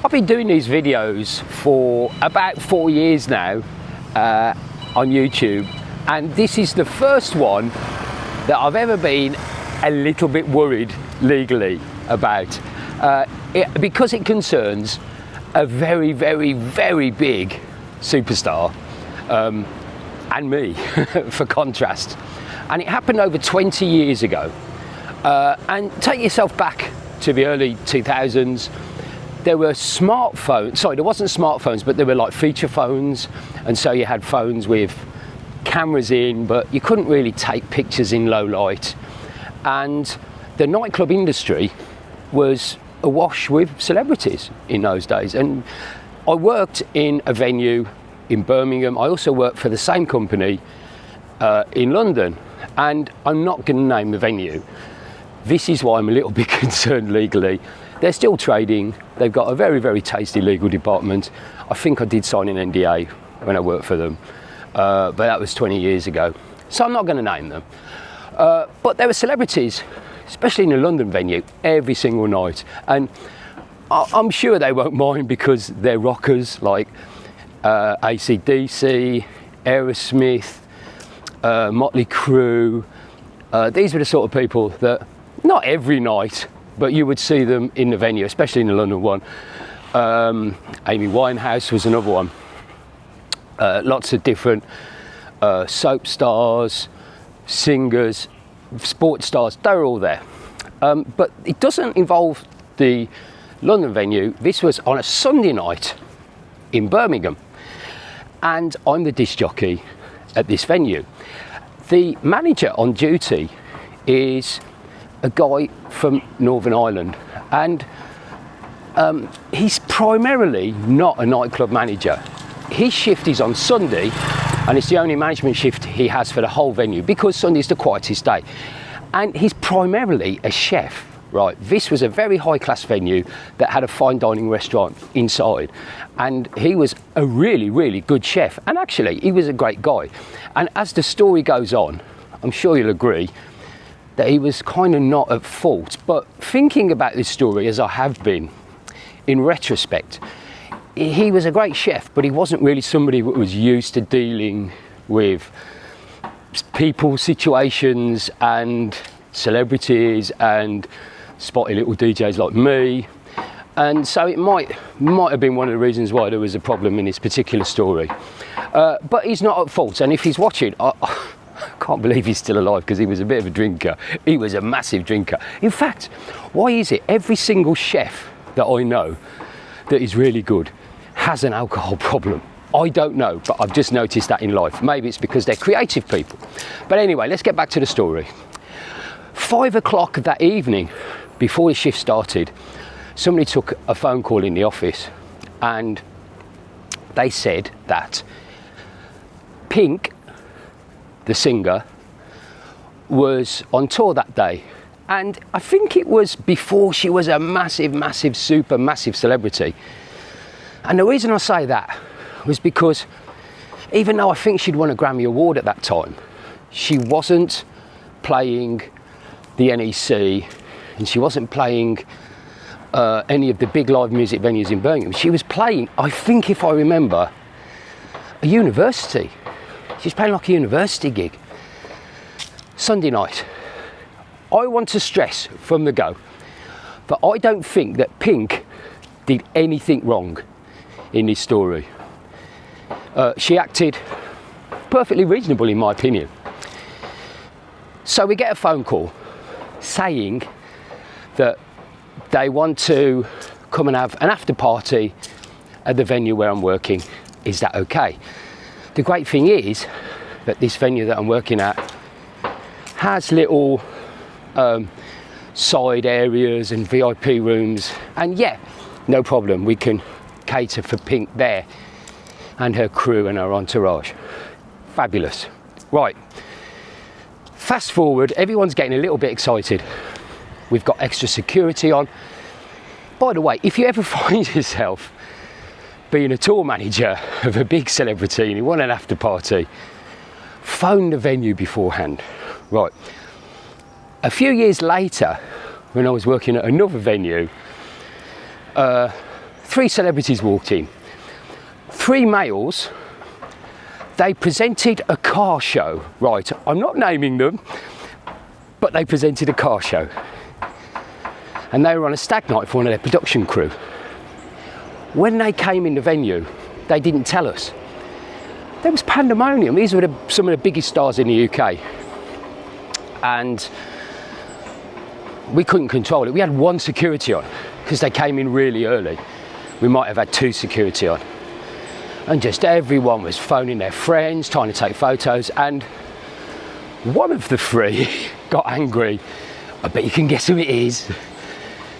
I've been doing these videos for about 4 years now on YouTube, and this is the first one that I've ever been a little bit worried legally about, because it concerns a very, very, very big superstar, and me, for contrast. And it happened over 20 years ago. And take yourself back to the early 2000s. There were smartphones, sorry, there wasn't smartphones, but there were like feature phones. And so you had phones with cameras in, but you couldn't really take pictures in low light. And the nightclub industry was awash with celebrities in those days. And I worked in a venue in Birmingham. I also worked for the same company in London. And I'm not going to name the venue. This is why I'm a little bit concerned legally. They're still trading. They've got a very, very tasty legal department. I think I did sign an NDA when I worked for them, but that was 20 years ago. So I'm not going to name them. But there were celebrities, especially in the London venue, every single night. And I'm sure they won't mind because they're rockers like AC/DC, Aerosmith, Motley Crue. These were the sort of people that, not every night, but you would see them in the venue, especially in the London one. Amy Winehouse was another one. Lots of different soap stars, singers, sports stars, they were all there. But it doesn't involve the London venue. This was on a Sunday night in Birmingham. And I'm the disc jockey at this venue. The manager on duty is a guy from Northern Ireland, and he's primarily not a nightclub manager. His shift is on Sunday, and it's the only management shift he has for the whole venue because Sunday's the quietest day. And he's primarily a chef, right? This was a very high-class venue that had a fine dining restaurant inside, and he was a really, really good chef. And actually, he was a great guy. And as the story goes on, I'm sure you'll agree that he was kind of not at fault. But thinking about this story, as I have been, in retrospect, he was a great chef, but he wasn't really somebody that was used to dealing with people, situations, and celebrities, and spotty little DJs like me. And so it might have been one of the reasons why there was a problem in this particular story. But he's not at fault, and if he's watching, I can't believe he's still alive because he was a bit of a drinker. He was a massive drinker. In fact, why is it every single chef that I know that is really good has an alcohol problem? I don't know, but I've just noticed that in life. Maybe it's because they're creative people. But anyway, let's get back to the story. 5 o'clock that evening, before the shift started, somebody took a phone call in the office, and they said that Pink, the singer, was on tour that day. And I think it was before she was a massive, massive, super massive celebrity. And the reason I say that was because even though I think she'd won a Grammy Award at that time, she wasn't playing the NEC, and she wasn't playing any of the big live music venues in Birmingham. She was playing, I think if I remember, a university. She was playing like a university gig. Sunday night. I want to stress from the go, but I don't think that Pink did anything wrong in this story. She acted perfectly reasonable in my opinion. So we get a phone call saying that they want to come and have an after party at the venue where I'm working. Is that okay? The great thing is that this venue that I'm working at has little side areas and VIP rooms, and yeah, no problem, we can cater for Pink there and her crew and her entourage. Fabulous. Right, fast forward, everyone's getting a little bit excited. We've got extra security on. By the way, if you ever find yourself being a tour manager of a big celebrity and you want an after party, phone the venue beforehand. Right. A few years later, when I was working at another venue, 3 celebrities walked in. 3 males. They presented a car show, right? I'm not naming them, but they presented a car show. And they were on a stag night for one of their production crew. When they came in the venue, they didn't tell us. There was pandemonium. These were some of the biggest stars in the UK. And we couldn't control it. We had 1 security on because they came in really early. We might have had 2 security on. And just everyone was phoning their friends, trying to take photos, and one of the 3 got angry. I bet you can guess who it is,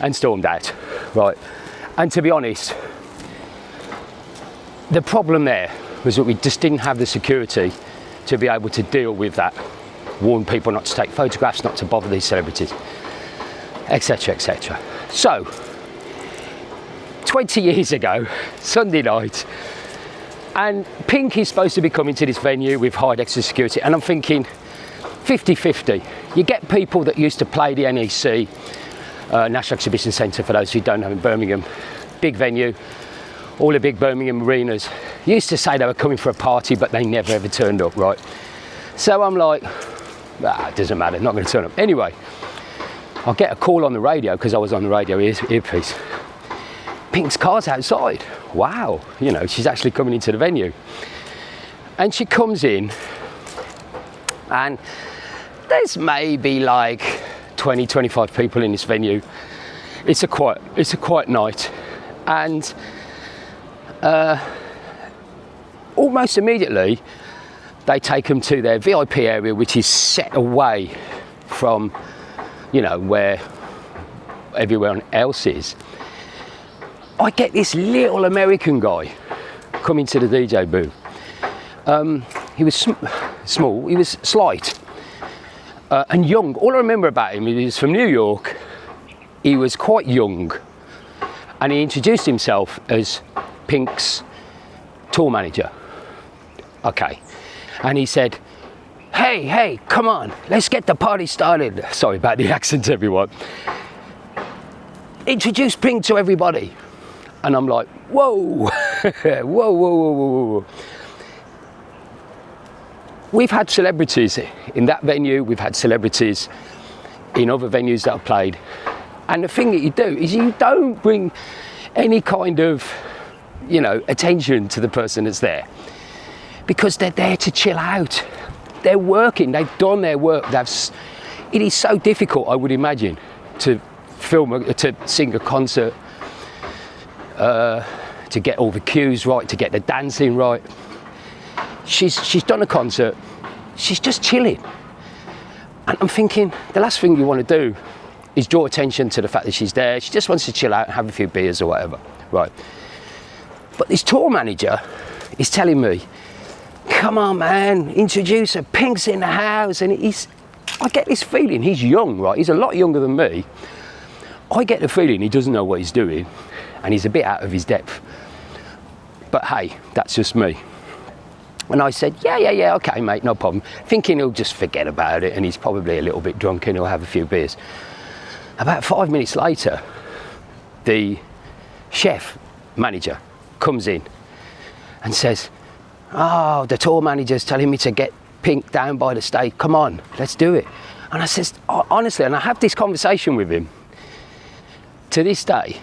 and stormed out, right? And to be honest, the problem there was that we just didn't have the security to be able to deal with that, warn people not to take photographs, not to bother these celebrities, etc, etc. So, 20 years ago, Sunday night, and Pink is supposed to be coming to this venue with high extra security, and I'm thinking 50-50. You get people that used to play the NEC, National Exhibition Centre, for those who don't know, in Birmingham, big venue, all the big Birmingham arenas, used to say they were coming for a party, but they never ever turned up, right? So I'm like, it doesn't matter, not going to turn up. Anyway, I'll get a call on the radio, because I was on the radio earpiece. Pink's car's outside. Wow, you know, she's actually coming into the venue. And she comes in, and there's maybe like 20-25 people in this venue. It's a quiet night, and almost immediately they take them to their VIP area, which is set away from, you know, where everyone else is. I get this little American guy coming to the DJ booth. He was small, he was slight, and young. All I remember about him, he was from New York. He was quite young, and he introduced himself as Pink's tour manager. Okay, and he said, hey, come on, let's get the party started. Sorry about the accent, everyone. Introduce Pink to everybody. And I'm like, whoa, whoa. We've had celebrities in that venue, we've had celebrities in other venues that I've played. And the thing that you do is you don't bring any kind of, you know, attention to the person that's there, because they're there to chill out. They're working, they've done their work. It is so difficult, I would imagine, to sing a concert, to get all the cues right, to get the dancing right. She's done a concert, she's just chilling. And I'm thinking, the last thing you want to do is draw attention to the fact that she's there. She just wants to chill out and have a few beers or whatever, right? But this tour manager is telling me, come on man, introduce her, Pink's in the house. And I get this feeling, he's young, right? He's a lot younger than me. I get the feeling he doesn't know what he's doing, and he's a bit out of his depth. But hey, that's just me. And I said, yeah, okay mate, no problem. Thinking he'll just forget about it, and he's probably a little bit drunk and he'll have a few beers. About 5 minutes later, the chef manager comes in and says, oh, the tour manager's telling me to get Pink down by the stage. Come on, let's do it. And I says, oh, honestly, and I have this conversation with him to this day,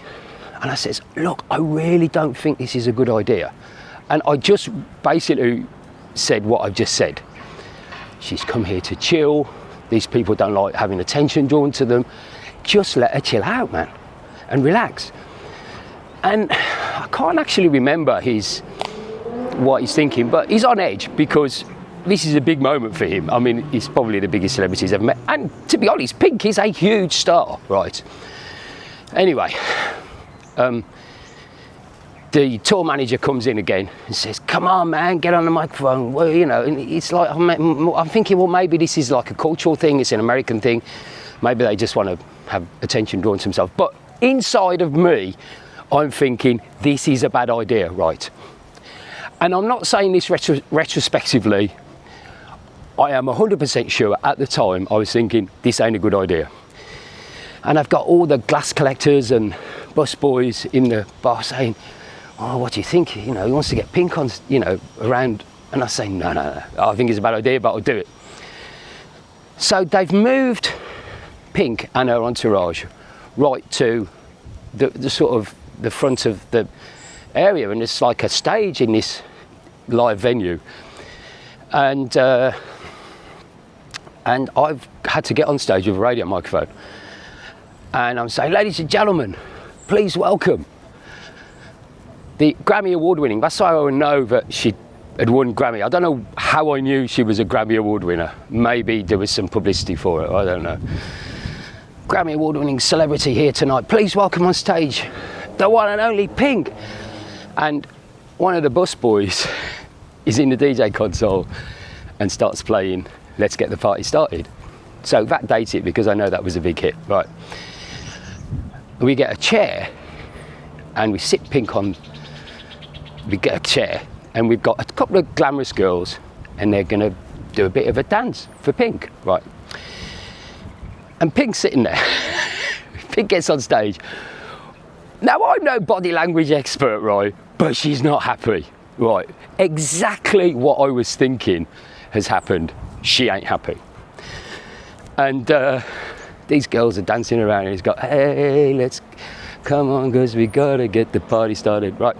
and I says, look, I really don't think this is a good idea. And I just basically said what I've just said. She's come here to chill. These people don't like having attention drawn to them. Just let her chill out, man, and relax. And I can't actually remember what he's thinking, but he's on edge because this is a big moment for him. I mean, he's probably the biggest celebrity he's ever met. And to be honest, Pink is a huge star, right? Anyway, the tour manager comes in again and says, come on man, get on the microphone. Well, you know, and it's like, I'm thinking, well, maybe this is like a cultural thing, it's an American thing. Maybe they just want to have attention drawn to themselves. But inside of me, I'm thinking, this is a bad idea, right? And I'm not saying this retrospectively. I am 100% sure at the time I was thinking, this ain't a good idea. And I've got all the glass collectors and bus boys in the bar saying, oh, what do you think? You know, he wants to get Pink on, you know, around. And I say, no, I think it's a bad idea, but I'll do it. So they've moved Pink and her entourage right to the sort of the front of the area, and it's like a stage in this live venue. And I've had to get on stage with a radio microphone. And I'm saying, ladies and gentlemen, please welcome the Grammy Award winning, that's how I know that she had won Grammy. I don't know how I knew she was a Grammy Award winner. Maybe there was some publicity for it, I don't know. Grammy Award winning celebrity here tonight. Please welcome on stage the one and only Pink. And one of the bus boys is in the DJ console and starts playing Let's Get the Party Started. So that dates it because I know that was a big hit. Right. We get a chair and we sit Pink on, we get a chair and we've got a couple of glamorous girls and they're going to do a bit of a dance for Pink. Right. And Pink's sitting there. Pink gets on stage. Now, I'm no body language expert, right? But she's not happy, right? Exactly what I was thinking has happened. She ain't happy. And these girls are dancing around and he's got, hey, let's come on, because we gotta get the party started, right?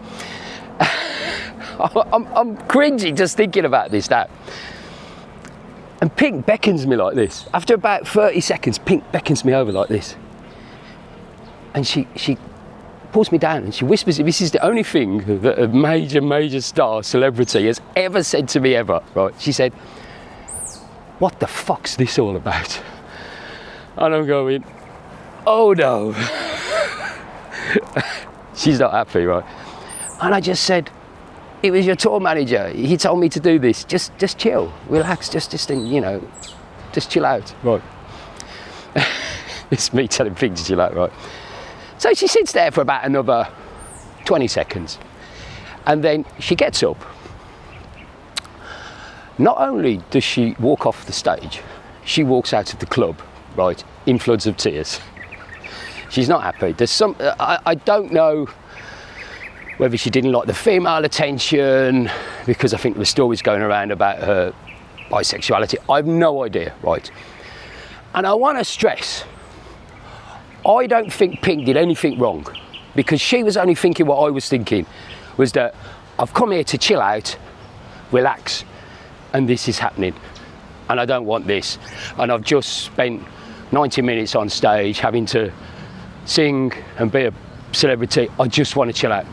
I'm cringing just thinking about this now. And Pink beckons me like this. After about 30 seconds, Pink beckons me over like this. And she pulls me down and she whispers, this is the only thing that a major star celebrity has ever said to me ever, right? She said, what the fuck's this all about? And I'm going, oh no. She's not happy, right? And I just said, it was your tour manager. He told me to do this. Just chill, relax, just you know, just chill out, right? It's me telling Pink to chill out, right? So she sits there for about another 20 seconds, and then she gets up. Not only does she walk off the stage, she walks out of the club, right, in floods of tears. She's not happy. There's some, I don't know whether she didn't like the female attention, because I think there were stories going around about her bisexuality. I have no idea, right? And I want to stress, I don't think Pink did anything wrong, because she was only thinking what I was thinking, was that I've come here to chill out, relax, and this is happening, and I don't want this. And I've just spent 90 minutes on stage having to sing and be a celebrity. I just want to chill out.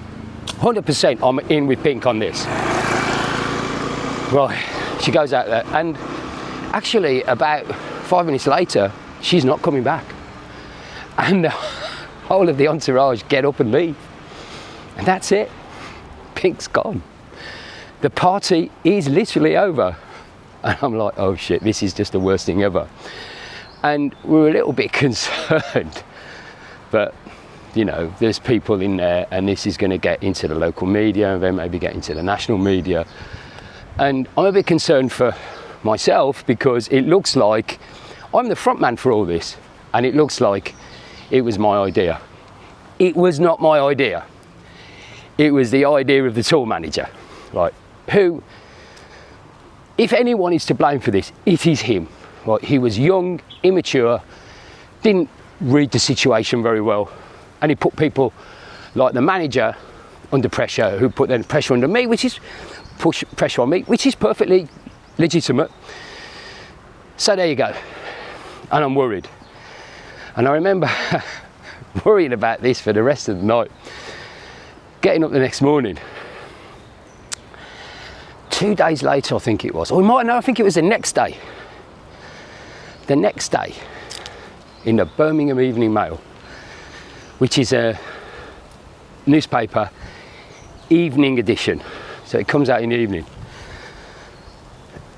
100% I'm in with Pink on this. Right, she goes out there, and actually about 5 minutes later, she's not coming back. And the whole of the entourage get up and leave. And that's it. Pink's gone. The party is literally over. And I'm like, oh shit, this is just the worst thing ever. And we're a little bit concerned, but you know, there's people in there and this is going to get into the local media and then maybe get into the national media. And I'm a bit concerned for myself, because it looks like I'm the front man for all this, and it looks like it was my idea. It was not my idea. It was the idea of the tour manager, right? Who, if anyone is to blame for this, it is him. Right? He was young, immature, didn't read the situation very well, and he put people like the manager under pressure, who put then pressure under me, which is pressure on me, which is perfectly legitimate. So there you go. And I'm worried. And I remember worrying about this for the rest of the night. Getting up the next morning. 2 days later, I think it was. Or I think it was the next day. The next day, in the Birmingham Evening Mail, which is a newspaper evening edition. So it comes out in the evening.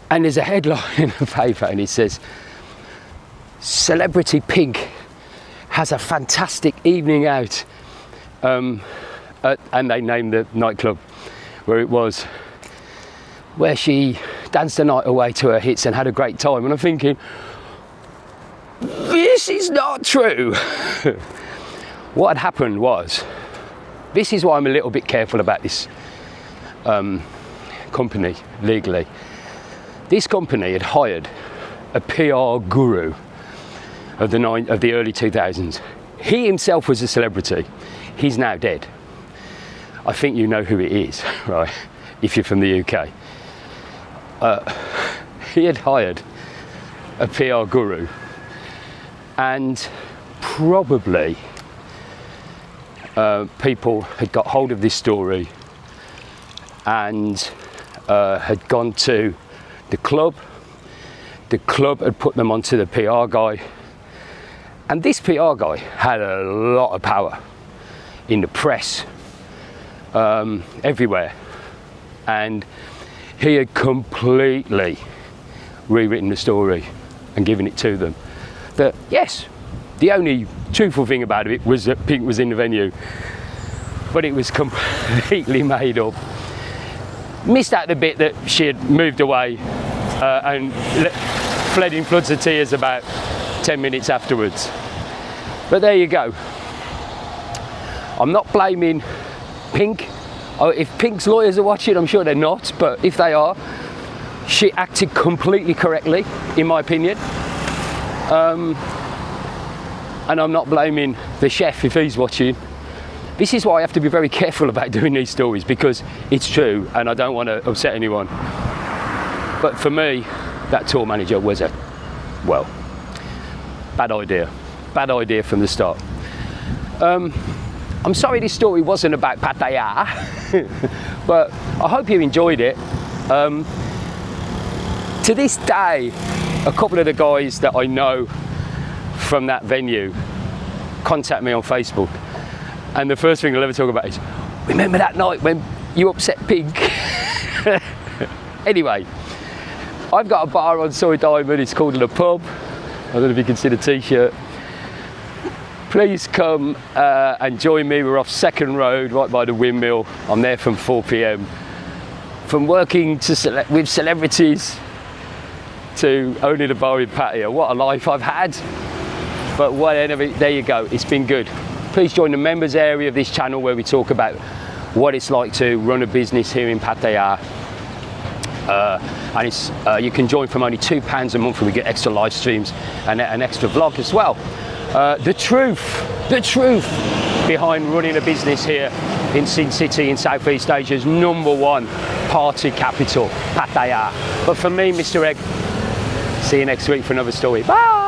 And there's a headline in the paper and it says, Celebrity Pink has a fantastic evening out. And they named the nightclub where it was, where she danced the night away to her hits and had a great time. And I'm thinking, this is not true. what had happened was, this is why I'm a little bit careful about this company legally. This company had hired a PR guru of the early 2000s. He himself was a celebrity. He's now dead. I think you know who it is, right? If you're from the UK. He had hired a PR guru, and probably people had got hold of this story and had gone to the club. The club had put them onto the PR guy, and this PR guy had a lot of power in the press, everywhere, and he had completely rewritten the story and given it to them. That yes, the only truthful thing about it was that Pink was in the venue, but it was completely made up. Missed out the bit that she had moved away and fled in floods of tears about 10 minutes afterwards. But there you go. I'm not blaming Pink. If Pink's lawyers are watching, I'm sure they're not, but if they are, she acted completely correctly, in my opinion. And I'm not blaming the chef if he's watching. This is why I have to be very careful about doing these stories, because it's true and I don't want to upset anyone. But for me, that tour manager was bad idea. Bad idea from the start. I'm sorry this story wasn't about Pattaya, but I hope you enjoyed it. To this day, a couple of the guys that I know from that venue contact me on Facebook, and the first thing they'll ever talk about is, remember that night when you upset Pink? Anyway, I've got a bar on Soy Diamond, it's called The Pub. I don't know if you can see the t-shirt. Please come and join me. We're off Second Road, right by the windmill. I'm there from 4 p.m. From working with celebrities to owning a bar in Pattaya. What a life I've had. But whatever, there you go, it's been good. Please join the members area of this channel where we talk about what it's like to run a business here in Pattaya. And it's, you can join from only £2 a month, and we get extra live streams and an extra vlog as well. The truth behind running a business here in Sin City in Southeast Asia's #1 party capital, Pattaya. But for me, Mr. Egg, see you next week for another story. Bye!